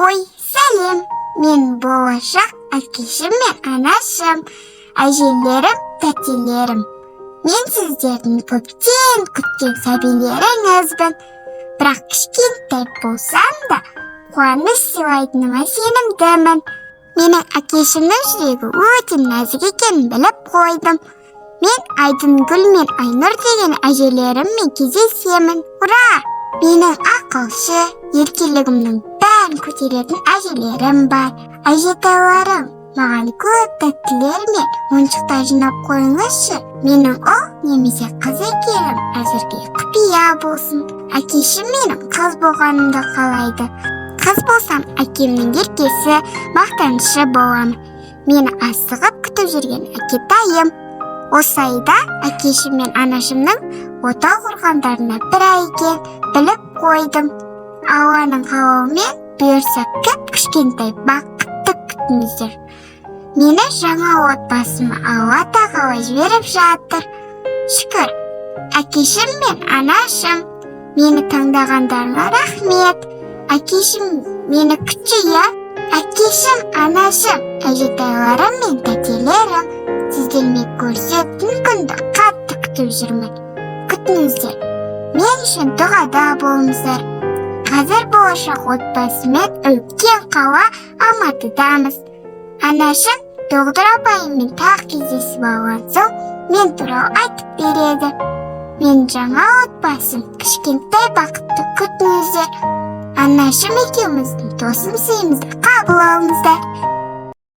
Ой, сәлем, мен болашақ әкешім мен анашым, әжелерім, тәтелерім. Мен сіздердің көптен күткен сәбилеріңізбін. Бірақ кішкентай болсам да, қуаныш сыйлайтыныма сенімдімін. Менің әкешімнің жүрегі өте нәзік екенін біліп қойдым. Мен Айдынгүл мен Айнұр деген әжелеріммен кездесемін. Ура! Менің ақылшы, еркелігімнің бәрін көтеретін әжелерім бар. Әжетайларым, маған көп тәттілер мен ойыншықтар жинап қойыңызшы. Менің ұл немесе қыз екенім әзірге құпия болсын. Әкешім менің қыз болғанымды қалайды. Қыз болсам, әкемнің еркесі, мақтанышы боламын. Мені асығып күтіп жүрген әкетайым. Осы айда әкешім мен анашымның отау құрғандарына бір ай екен біліп қойдым. Алланың қалауымен бұйырса кішкентай бақытты күтіңіздер. Мені жаңа отбасыма Алла тағала жіберіп жатыр. Шүкір, әкешім мен анашым, мені таңдағандарына рахмет. Әкешім мені күтші, иә? Әкешім, анашым, әжетайларым мен тәтелерім, сіздермен көрісетін күнді қатты күтіп жүрмін. Күтіңіздер. Мен үшін дұғада болыңыздар. Қазір болашақ отбасымен үлкен қала Алматыдамыз. Анашым доғдыр апайыммен тағы кездесіп алған соң мен туралы айтып береді. Мен жаңа отбасым кішкентай бақытты күтіңіздер. Анашым екеуміздің тосым сыйымызды қабыл алыңыздар.